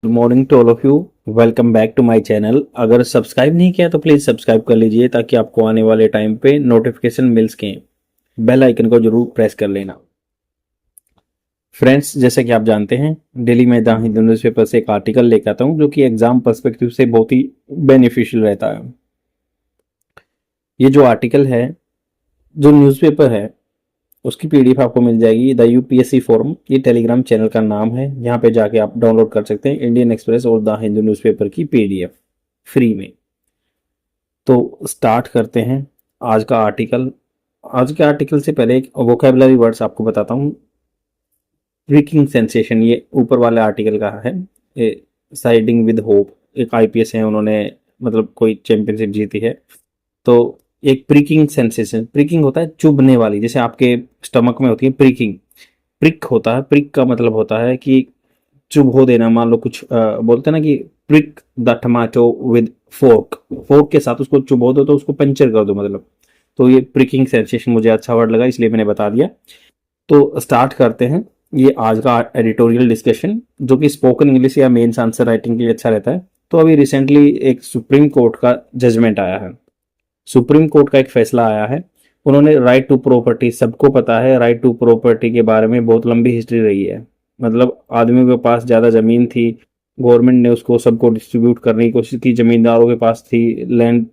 Good morning to all of you. Welcome back to my channel. अगर subscribe नहीं किया तो प्लीज़ सब्सक्राइब कर लीजिए ताकि आपको आने वाले टाइम पे नोटिफिकेशन मिल सके। बेल आइकन को जरूर प्रेस कर लेना। फ्रेंड्स, जैसे कि आप जानते हैं, डेली मैं द हिंदू न्यूज़पेपर से एक आर्टिकल लेकर आता हूँ जो कि एग्जाम पर्सपेक्टिव से बहुत ही बेनिफिशियल रहता है। ये जो आर्टिकल है, जो न्यूज़पेपर है, उसकी पीडीएफ आपको मिल जाएगी द यूपीएससी फॉर्म। ये टेलीग्राम चैनल का नाम है। यहाँ पे जाके आप डाउनलोड कर सकते हैं इंडियन एक्सप्रेस और द हिंदू न्यूज़पेपर की पीडीएफ फ्री में। तो स्टार्ट करते हैं आज का आर्टिकल। आज के आर्टिकल से पहले एक वोकेबलरी वर्ड्स आपको बताता हूँ। ब्रेकिंग सेंसेशन, ये ऊपर वाले आर्टिकल का है। साइडिंग विद होप, एक आईपीएस है, उन्होंने मतलब कोई चैंपियनशिप जीती है। तो एक प्रिकिंग सेंसेशन, प्रिकिंग होता है चुभने वाली, जैसे आपके स्टमक में होती है प्रिकिंग। प्रिक होता है, प्रिक का मतलब होता है कि चुभो देना। मान लो कुछ बोलते हैं ना कि prick the tomato with fork, fork के साथ उसको चुभो दो तो उसको पंचर कर दो मतलब। तो ये प्रिकिंग सेंसेशन मुझे अच्छा वर्ड लगा इसलिए मैंने बता दिया। तो स्टार्ट करते हैं ये आज का एडिटोरियल डिस्कशन, जो कि स्पोकन इंग्लिश या मेंस आंसर राइटिंग के लिए अच्छा रहता है। तो अभी रिसेंटली एक सुप्रीम कोर्ट का जजमेंट आया है। सुप्रीम कोर्ट का एक फैसला आया है। उन्होंने राइट टू प्रॉपर्टी, सबको पता है राइट टू प्रॉपर्टी के बारे में बहुत लंबी हिस्ट्री रही है। मतलब आदमियों के पास ज़्यादा ज़मीन थी, गवर्नमेंट ने उसको सबको डिस्ट्रीब्यूट करने की कोशिश की। ज़मींदारों के पास थी लैंड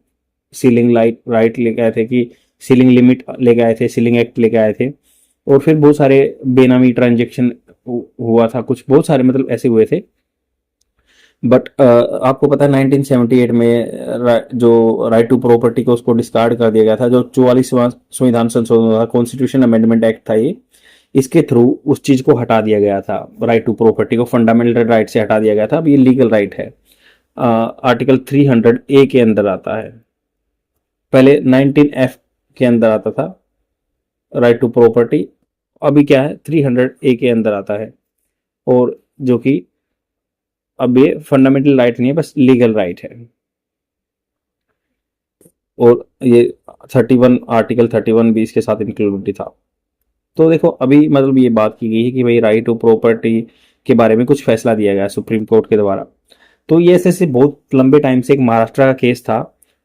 सीलिंग राइट लेके आए थे, कि सीलिंग लिमिट लेके आए थे, सीलिंग एक्ट लेके आए थे। और फिर बहुत सारे बेनामी ट्रांजेक्शन हुआ था, कुछ बहुत सारे मतलब ऐसे हुए थे। बट आपको पता है 1978 में जो राइट टू प्रॉपर्टी को उसको डिस्कार्ड कर दिया गया था। जो 44वां संविधान संशोधन था, कॉन्स्टिट्यूशन अमेंडमेंट एक्ट था ये, इसके थ्रू उस चीज को हटा दिया गया था। राइट टू प्रॉपर्टी को फंडामेंटल राइट से हटा दिया गया था। अब ये लीगल राइट है। आर्टिकल 300A के अंदर आता है। पहले 19F के अंदर आता था राइट टू प्रॉपर्टी, अभी क्या है 300A के अंदर आता है। और जो कि अब ये फंडामेंटल राइट नहीं है, बस लीगल राइट है। और ये 31 आर्टिकल 31 भी इसके साथ इंक्लूडेड था। तो देखो अभी मतलब ये बात की गई है कि भाई राइट टू प्रॉपर्टी के बारे में कुछ फैसला दिया गया सुप्रीम कोर्ट के द्वारा। तो ये ऐसे बहुत लंबे टाइम से एक महाराष्ट्र का केस था।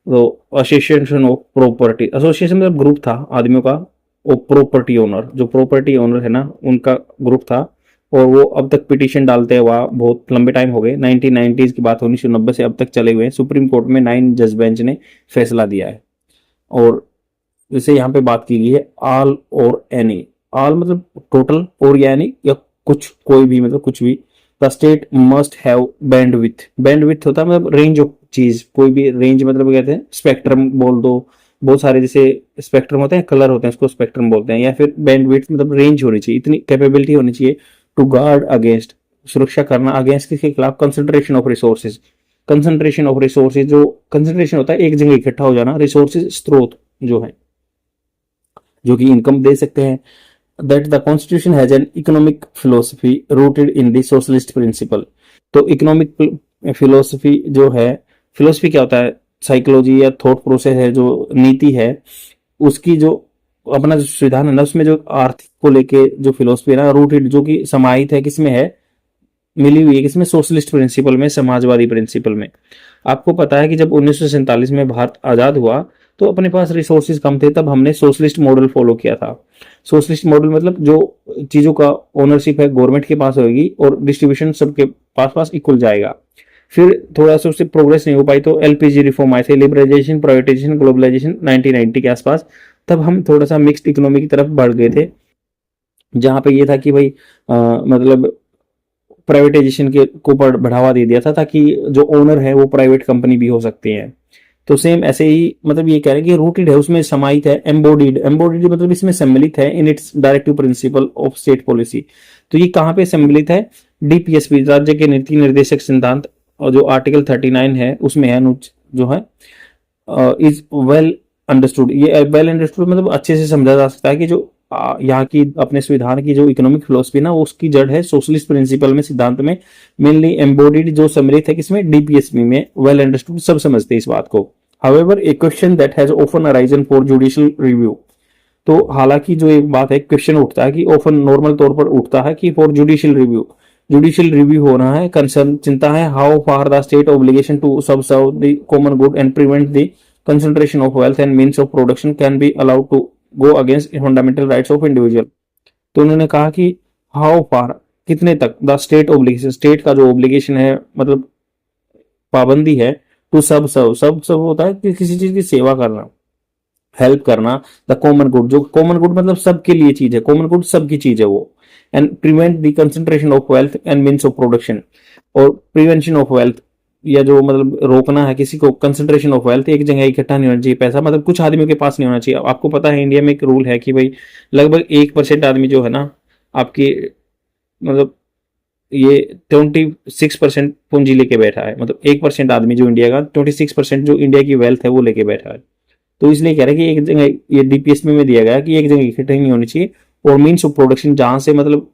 तो एसोसिएशन ऑफ प्रॉपर्टी, एसोसिएशन मतलब ग्रुप था आदमियों का, वो प्रॉपर्टी ओनर, जो प्रॉपर्टी ओनर है ना, उनका ग्रुप था। और वो अब तक पिटीशन डालते हुआ बहुत लंबे टाइम हो गए। 1990s की बात, 1990 से अब तक चले हुए हैं। सुप्रीम कोर्ट में 9 जज बेंच ने फैसला दिया है। और जैसे यहाँ पे बात की गई है ऑल और एनी। ऑल मतलब टोटल, और या एनी या कुछ, कोई भी मतलब कुछ भी। The state must have bandwidth, bandwidth होता है मतलब रेंज ऑफ चीज, कोई भी रेंज मतलब कहते हैं स्पेक्ट्रम बोल दो। बहुत सारे जैसे स्पेक्ट्रम होते हैं, कलर होते हैं, उसको स्पेक्ट्रम बोलते हैं। या फिर बैंडविड्थ मतलब रेंज होनी चाहिए, इतनी कैपेबिलिटी होनी चाहिए टू गार्ड अगेंस्ट, सुरक्षा करना, अगेंस्ट किसके खिलाफ, concentration of resources. Concentration of resources, जो कंसंट्रेशन होता है एक जगह इकट्ठा हो जाना, रिसोर्सेज स्रोत जो है, जो कि इनकम दे सकते हैं। That the constitution has an economic philosophy rooted in the socialist principle. तो इकोनॉमिक फिलोसफी जो है, फिलोसफी क्या होता है, साइकोलॉजी या थॉट प्रोसेस है, जो नीति है उसकी, जो अपना जो संविधान है ना, उसमें जो आर्थिक को लेके जो फिलोसफी है ना, रूटेड, जो कि समाहित है, किसमें है, मिली हुई है किसमें, सोशलिस्ट प्रिंसिपल में, समाजवादी प्रिंसिपल में। आपको पता है कि जब 1947 में भारत आजाद हुआ तो अपने पास रिसोर्सेज कम थे, तब हमने सोशलिस्ट मॉडल फॉलो किया था। सोशलिस्ट मॉडल मतलब जो चीजों का ओनरशिप है गवर्नमेंट के पास होगी और डिस्ट्रीब्यूशन सबके पास पास इक्वल जाएगा। फिर थोड़ा सा उससे प्रोग्रेस नहीं हो पाई तो एलपीजी रिफॉर्म आए थे, लिबरलाइजेशन, प्राइवेटाइजेशन, ग्लोबलाइजेशन 1990 के आसपास। तब हम थोड़ा सा मिक्स्ड इकोनॉमी की तरफ बढ़ गए थे, जहां पे ये था कि भाई मतलब प्राइवेटाइजेशन के को बढ़ावा दे दिया था, ताकि जो ओनर है वो प्राइवेट कंपनी भी हो सकती है। तो सेम ऐसे ही मतलब ये कह रहे हैं कि रूटेड है, उसमें समाहित है, एम्बोडिड, एम्बोडिड मतलब इसमें सम्मिलित है in its directive principle of state policy. तो ये कहाँ पे सम्मिलित है, डीपीएसपी, राज्य के नीति निर्देशक सिद्धांत, और जो आर्टिकल 39 है उसमें है, जो है इज वेल अंडरस्टूड। ये वेल अंडरस्टूड मतलब अच्छे से समझा जा सकता है कि जो यहाँ की अपने संविधान की जो इकोनॉमिक फिलोसफी ना, उसकी जड़ है सोशलिस्ट प्रिंसिपल में, सिद्धांत में, मेनली एम्बोडिड, जो सम्मिलित है किसमें, डीपीएसपी में। वेल अंडरस्टूड, सब समझते हैं इस बात को। However A question that has often arisen for judicial review. तो हालांकि जो एक बात है, क्वेश्चन उठता है कि ऑफन, नॉर्मल तौर पर उठता है कि for judicial review, judicial review हो रहा है। कंसर्न चिंता है how far the state obligation to subserve the common good and prevent the concentration of wealth and means of production can be allowed to go against fundamental rights of individual. तो उन्होंने कहा कि how far कितने तक the state obligation, state का जो obligation है मतलब पाबंदी है, टू सब होता है कि किसी चीज की सेवा करना, हेल्प करना, द कॉमन गुड, जो कॉमन गुड मतलब सबके लिए चीज है, कॉमन गुड सबकी चीज है वो, and prevent the concentration of wealth and means of production, और प्रिवेंशन ऑफ वेल्थ या जो मतलब रोकना है किसी को कंसंट्रेशन ऑफ वेल्थ, एक जगह इकट्ठा नहीं होना चाहिए पैसा, मतलब कुछ आदमियों के पास नहीं होना चाहिए। आपको पता है इंडिया में एक रूल है कि भाई लगभग 1% आदमी जो है ना आपकी मतलब ये 26% पूंजी लेके बैठा है, मतलब 1% आदमी जो इंडिया का 26% जो इंडिया की वेल्थ है वो लेके बैठा है। तो इसलिए कह रहे हैं कि एक जगह, ये डीपीएसपी में दिया गया है कि एक जगह इकट्ठे नहीं होनी चाहिए, और मीन्स ऑफ प्रोडक्शन जहां से मतलब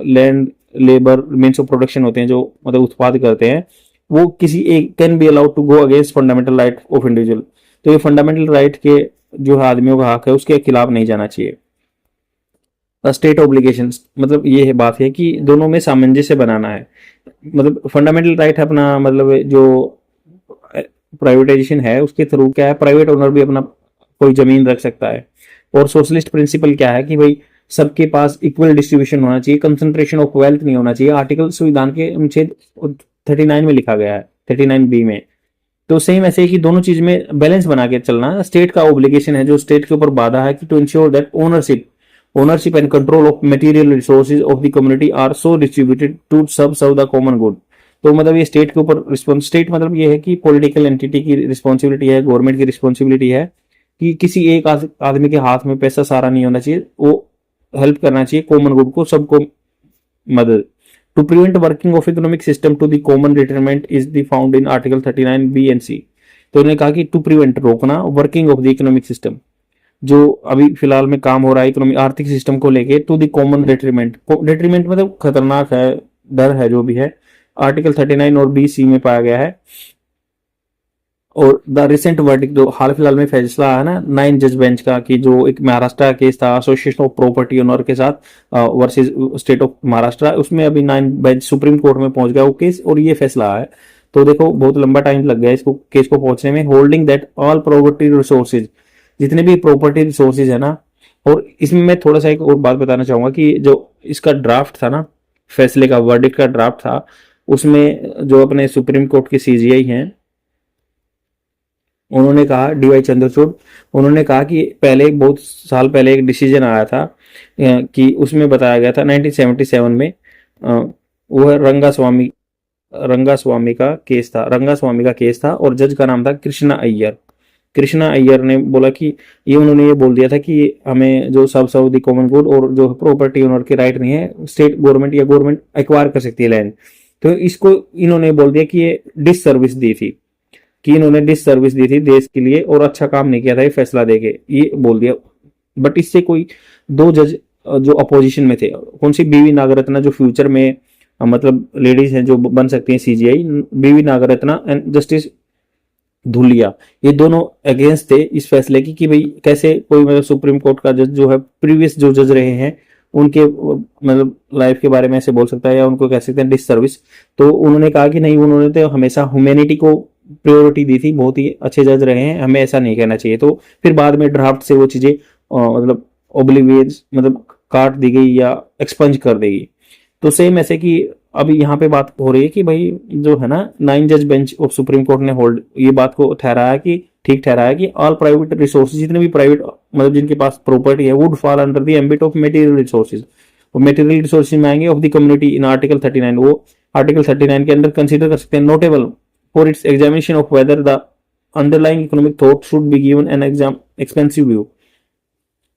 land labour means of production होते हैं जो मतलब उत्पाद करते हैं, वो किसी एक can be allowed to go against fundamental right of individual. तो ये फंडामेंटल राइट के जो आदमियों का हक है उसके खिलाफ नहीं जाना चाहिए। स्टेट ऑब्लिगेशन मतलब ये है बात है कि दोनों में सामंजस्य बनाना है, मतलब फंडामेंटल राइट है अपना, मतलब जो प्राइवेटाइजेशन है उसके थ्रू क्या है, प्राइवेट ओनर भी अपना कोई जमीन रख सकता है, और सोशलिस्ट प्रिंसिपल क्या है कि भाई सबके पास इक्वल डिस्ट्रीब्यूशन होना चाहिए, कंसंट्रेशन ऑफ वेल्थ नहीं होना चाहिए, आर्टिकल संविधान के अनुच्छेद 39 में लिखा गया है, 39B में। तो सेम ऐसे ही कि दोनों चीज में बैलेंस बना के चलना, स्टेट का ऑब्लिगेशन है जो स्टेट के ऊपर बाधा है कि to ensure that ownership and control of material resources of the community are so distributed to serve the common good. तो मतलब ये स्टेट के ऊपर रिस्पॉन्स, स्टेट मतलब ये है कि पॉलिटिकल एंटिटी की रिस्पॉन्सिबिलिटी है, गवर्नमेंट की रिस्पॉन्सिबिलिटी है कि किसी एक आदमी के हाथ में पैसा सारा नहीं होना चाहिए, वो हेल्प करना चाहिए कॉमन गुड को, सबको मदद। To prevent working of economic system to the common detriment is the found in article 39B and C। तो उन्होंने कहा कि टू प्रिवेंट रोकना working of the economic system, जो अभी फिलहाल में काम हो रहा है इकोनॉमिक आर्थिक सिस्टम को लेके, to the common detriment, detriment मतलब खतरनाक है, डर है जो भी है, आर्टिकल 39 और BC में पाया गया है। और द रिसेंट वर्डिक्ट जो हाल फिलहाल में फैसला है ना 9 जज बेंच का, कि जो एक महाराष्ट्र केस था एसोसिएशन ऑफ प्रॉपर्टी ओनर के साथ वर्सेस स्टेट ऑफ महाराष्ट्र, उसमें अभी 9 बेंच सुप्रीम कोर्ट में पहुंच गया वो केस, और ये फैसला है। तो देखो बहुत लंबा टाइम लग गया इसको केस को पहुंचने में। Holding that all property resources, जितने भी प्रॉपर्टी रिसोर्सेज है ना, और इसमें मैं थोड़ा सा एक और बात बताना चाहूंगा कि जो इसका ड्राफ्ट था ना, फैसले का वर्डिक्ट का ड्राफ्ट था, उसमें जो अपने सुप्रीम कोर्ट के CJI हैं उन्होंने कहा, DY चंद्रचूड़, उन्होंने कहा कि पहले बहुत साल पहले एक डिसीजन आया था कि उसमें बताया गया था 1977 में, वह रंगास्वामी का केस था और जज का नाम था कृष्णा अय्यर ने बोला कि उन्होंने ये बोल दिया था कि हमें जो सब दी कॉमन गुड और जो प्रॉपर्टी ओनर के राइट नहीं है, स्टेट गवर्नमेंट या गवर्नमेंट एक्वायर कर सकती है लैंड। तो इसको इन्होंने बोल दिया कि ये डिससर्विस दी थी, देश के लिए, और अच्छा काम नहीं किया था ये फैसला देके, ये बोल दिया। बट इससे कोई 2 जज जो अपोजिशन में थे, कौन सी, BV नागरत्ना जो फ्यूचर में मतलब लेडीज हैं जो बन सकती हैं CJI, BV Nagarathna and justice Dhulia, ये दोनों अगेंस्ट थे इस फैसले की कि भाई कैसे कोई मतलब सुप्रीम कोर्ट का जज जो है, प्रीवियस जो जज रहे हैं उनके मतलब लाइफ के बारे में ऐसे बोल सकता है, या उनको कह सकते हैं डिससर्विस। तो उन्होंने कहा कि नहीं, उन्होंने तो हमेशा ह्यूमैनिटी को प्रायोरिटी दी थी, बहुत ही अच्छे जज रहे हैं, हमें ऐसा नहीं कहना चाहिए। तो फिर बाद में ड्राफ्ट से वो चीजें मतलब ओब्लिवियस मतलब काट दी गई या एक्सपंज कर देगी। तो सेम ऐसे कि अभी यहाँ पे बात हो रही है कि भाई जो है ना 9 जज बेंच ऑफ सुप्रीम कोर्ट ने होल्ड ये बात को ठहराया कि ठीक ठहराया कि ऑल प्राइवेट रिसोर्सेज, जितने भी प्राइवेट मतलब जिनके पास प्रॉपर्टी है, would fall under the ambit of material resources, और मटेरियल रिसोर्सेज में आएंगे of the community in article 39, वो आर्टिकल 39 के अंदर कंसीडर कर सकते हैं, notable for its examination of whether the underlying economic thought should be given an exam expensive view.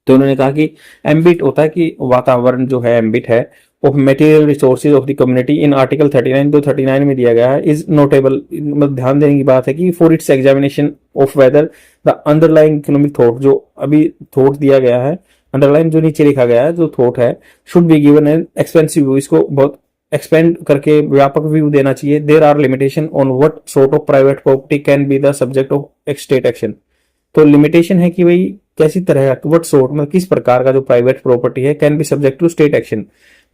तो उन्होंने कहा कि एम्बिट होता है कि वातावरण जो है एम्बिट है of material resources of the community in article 39, तो 39 में दिया गया है, इज नोटेबल, मतलब ध्यान देने की बात है कि for its examination of whether the underlying economic thought, जो अभी थॉट दिया गया है, अंडरलाइन जो नीचे लिखा गया है जो थॉट है, should be given an expensive view, इसको बहुत एक्सपेंड करके व्यापक व्यू देना चाहिए। There are limitation on what sort of private property can be the subject of state action. तो लिमिटेशन है कि भाई कैसी तरह व्हाट सॉर्ट में किस प्रकार का जो प्राइवेट प्रॉपर्टी है can be subject to state action,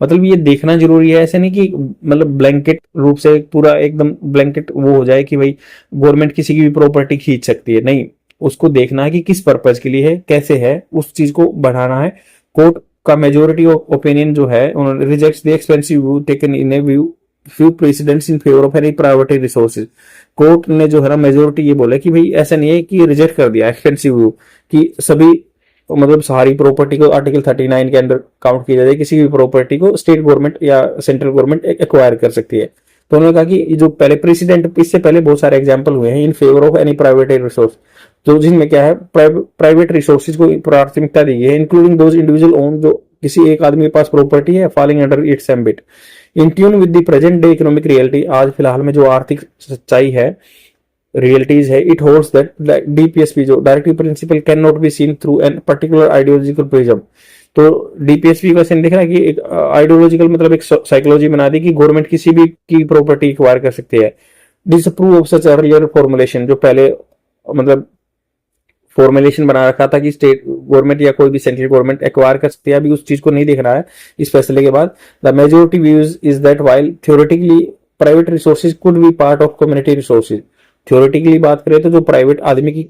मतलब ये देखना जरूरी है, ऐसे नहीं कि मतलब ब्लैंकेट रूप से पूरा एकदम ब्लैंकेट वो हो जाए कि भाई गवर्नमेंट किसी की भी प्रॉपर्टी खींच सकती है, नहीं, उसको देखना है कि किस पर्पज के लिए है, कैसे है, उस चीज को बढ़ाना है। कोर्ट का मेजोरिटी ओपिनियन जो है, उन्होंने rejects the expensive view taken in a view few presidents in favour of any private resources. Court ने जो है ना मेजोरिटी ये बोला कि भाई ऐसा नहीं है कि रिजेक्ट कर दिया एक्सपेंसिव व्यू कि सभी मतलब सारी प्रॉपर्टी को आर्टिकल 39 के अंदर काउंट किया जाए, किसी भी प्रॉपर्टी को स्टेट गवर्नमेंट या सेंट्रल गवर्नमेंट एक्वायर कर सकती है। तो उन्होंने कहा कि जो पहले प्रेसिडेंट, इससे पहले बहुत सारे एग्जांपल हुए हैं इन favour of any private resource, तो जिनमें क्या है प्राइवेट रिसोर्सेज को प्राथमिकता दी है, इंक्लूडिंग दोज इंडिविजुअल ओन, जो किसी एक आदमी के पास प्रॉपर्टी है, falling under its ambit in tune with the present day economic reality. आज फिलहाल में जो आर्थिक सच्चाई है, रियलिटीज है, इट होल्ड्स दैट डीपीएसपी जो directive principle can not be seen through an particular ideological prism. तो डीपीएसपी का सीन देख रहा है कि एक आइडियोलॉजिकल मतलब एक साइकोलॉजी बना दी कि गवर्नमेंट किसी भी की प्रॉपर्टी एक्वायर कर सकती है। Disapprove of such earlier formulation, जो पहले मतलब फॉर्मुलेशन बना रखा था कि स्टेट गवर्नमेंट या कोई भी सेंट्रल गवर्नमेंट एक्वायर कर सकती है, अभी उस चीज को नहीं देख रहा है इस फैसले के बाद। The majority views is that while theoretically private resources could be part of community resources. Theoretically बात करें तो जो प्राइवेट आदमी की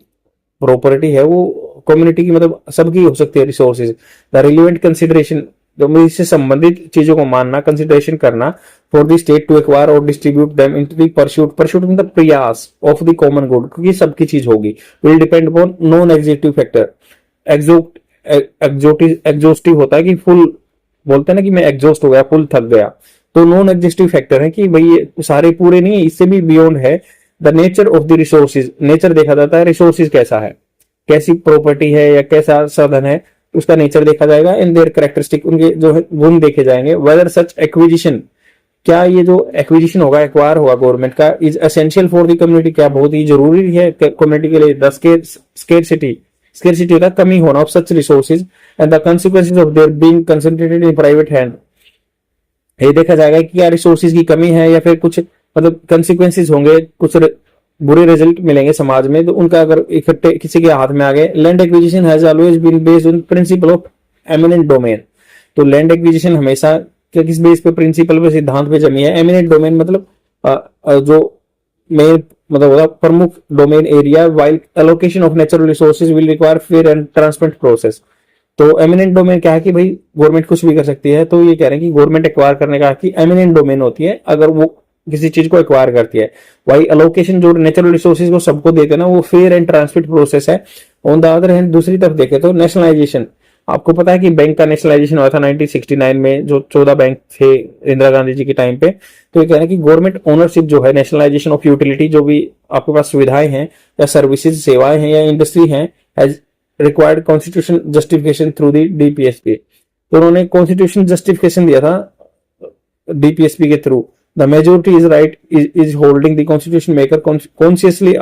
प्रॉपर्टी है वो कम्युनिटी की मतलब सबकी हो सकती है रिसोर्सेज। द रिलेवेंट कंसिडरेशन, जो इससे संबंधित चीजों को मानना, कंसिडरेशन करना for the state to acquire और distribute them into the pursuit, pursuit मतलब प्रयास ऑफ द कॉमन गुड, क्योंकि सबकी चीज होगी, will depend upon non executive factor. Exhaustive होता है कि फुल, बोलते हैं ना कि मैं एग्जॉस्ट हो गया, फुल थक गया, तो नॉन एग्जिस्टिव फैक्टर है कि भाई ये सारे पूरे नहीं है, इससे भी बियॉन्ड है। The nature of the resources, nature देखा जाता है रिसोर्सेज कैसा है, कैसी प्रॉपर्टी है या कैसा साधन है, उसका नेचर देखा जाएगा। इन देयर कैरेक्टरिस्टिक, उनके जो है गुण देखे जाएंगे। वेदर सच एक्विजिशन, क्या ये जो एक्विजिशन होगा, एक्वायर होगा गवर्नमेंट का, is essential for the community, क्या बहुत ही जरूरी है कम्युनिटी के लिए। द स्केरसिटी, स्केरसिटी होता है कमी होना of such resources and the consequences of their being concentrated in private hand. ये देखा जाएगा कि क्या रिसोर्सेज की कमी है या फिर कुछ मतलब कंसिक्वेंसेज होंगे, कुछ बुरे रिजल्ट मिलेंगे समाज में, तो उनका अगर इकट्ठे किसी के हाथ में आ गए। Land acquisition has always been based on principle of eminent domain, तो लैंड एक्विजिशन हमेशा किस बेस पे, प्रिंसिपल पे, सिद्धांत पे जमी है। एमिनेंट डोमेन मतलब जो मेन मतलब होगा प्रमुख domain area, while allocation of natural resources will require fair and transparent process. तो एमिनेंट डोमेन क्या है कि भाई गवर्नमेंट कुछ भी कर सकती है, तो ये कह रहे हैं कि गवर्नमेंट एक्वायर करने का कि एमिनेंट डोमेन होती है अगर वो किसी चीज को एक्वायर करती है। वही अलोकेशन जो नेचुरल रिसोर्सेज को सबको देते हैं ना, वो फेयर एंड ट्रांसपेरेंट प्रोसेस है। ऑन द अदर हैंड दूसरी तरफ देखें तो नेशनलाइजेशन, आपको पता है कि बैंक का नेशनलाइजेशन हुआ था 1969 में, जो 14 बैंक थे इंदिरा गांधी जी के टाइम पे। तो ये कह रहे हैं कि गवर्नमेंट ओनरशिप जो है, नेशनलाइजेशन ऑफ यूटिलिटी, जो भी आपके पास सुविधाएं हैं या सर्विसेज सेवाएं हैं या इंडस्ट्री हैं, has required constitution justification through the DPSP. तो उन्होंने कॉन्स्टिट्यूशन जस्टिफिकेशन दिया था डीपीएसपी के through. The majority is right is holding the constitution maker consciously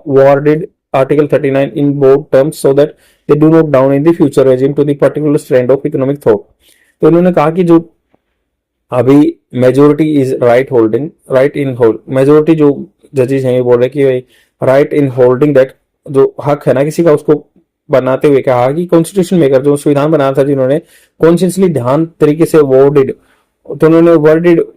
worded Article 39 in bold terms so that they do not down in the future regime to the particular strand of economic thought। तो उन्होंने कहा कि जो अभी majority is right in hold, majority जो जजेस हैं ये बोल रहे कि भाई राइट इन होल्डिंग दैट, जो हक है ना किसी का, उसको बनाते हुए कहा कि कॉन्स्टिट्यूशन मेकर जो संविधान बनाया था जिन्होंने, कॉन्शियसली ध्यान तरीके से वर्डेड, तो उन्होंने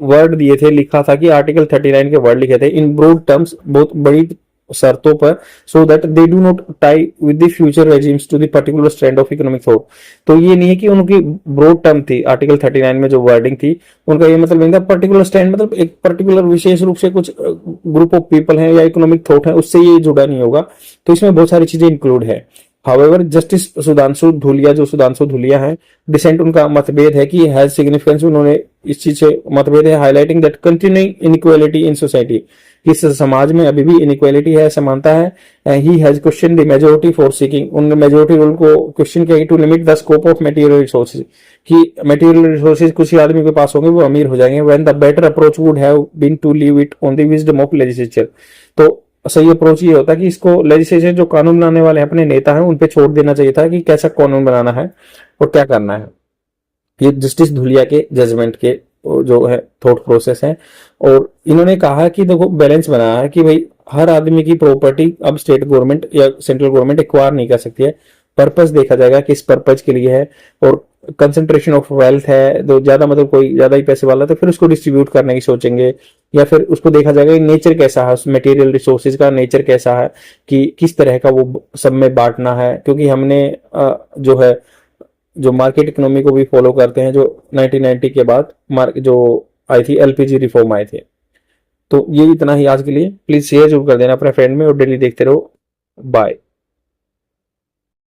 वर्ड दिए थे, लिखा था कि आर्टिकल 39 के वर्ड लिखे थे इन ब्रॉड टर्म्स, बहुत बड़ी शर्तों पर, so that they do not tie with the future regimes to the particular strand of economic thought. तो ये नहीं है कि उनकी ब्रॉड टर्म थी आर्टिकल 39 में जो वर्डिंग थी, उनका ये मतलब नहीं था पर्टिकुलर स्टैंड मतलब एक पर्टिकुलर विशेष रूप से कुछ ग्रुप ऑफ पीपल है या इकोनॉमिक थॉट है, उससे ये जुड़ा नहीं होगा। तो इसमें बहुत सारी चीजें इंक्लूड है। हाउएवर जस्टिस सुधांशु धूलिया, जो सुधांशु धूलिया है, डिसेंट उनका मतभेद है कि हैज सिग्निफिकेंस, उन्होंने इस चीज से मतभेद है, highlighting that continuing inequality in society, इस समाज में अभी भी इनइक्वालिटी है, समानता है। He has question the majority for seeking, उन्होंने मेजोरिटी रूल को क्वेश्चन किया to limit the scope of material resources, कि मटेरियल रिसोर्सेज कुछ ही आदमी के पास होंगे वो अमीर हो जाएंगे। When the better approach would have been to leave it on the wisdom of legislature, तो सही अप्रोच ये होता है कि इसको लेजिस्लेचर जो कानून बनाने वाले अपने नेता हैं उन पे छोड़ देना चाहिए था कि कैसा कानून बनाना है और क्या करना है। ये जस्टिस धुलिया के जजमेंट के जो है थॉट प्रोसेस है। और इन्होंने कहा कि देखो बैलेंस बनाया है कि भाई हर आदमी की प्रॉपर्टी अब स्टेट गवर्नमेंट या सेंट्रल गवर्नमेंट एक्वायर नहीं कर सकती है, पर्पस देखा जाएगा किस पर्पज के लिए है और कंसंट्रेशन ऑफ वेल्थ है, तो ज्यादा मतलब कोई ज्यादा ही पैसे वाला, तो फिर उसको डिस्ट्रीब्यूट करने की सोचेंगे, या फिर उसको देखा जाएगा कि नेचर कैसा है, उस मटेरियल रिसोर्सेज का नेचर कैसा है, कि किस तरह का वो सब में बांटना है। क्योंकि हमने जो है जो मार्केट इकोनॉमी को भी फॉलो करते हैं, जो 1990 के बाद जो आई थी एलपीजी रिफॉर्म आए थे। तो ये इतना ही आज के लिए। प्लीज शेयर जरूर कर देना अपने फ्रेंड में, और डेली देखते रहो। बाय।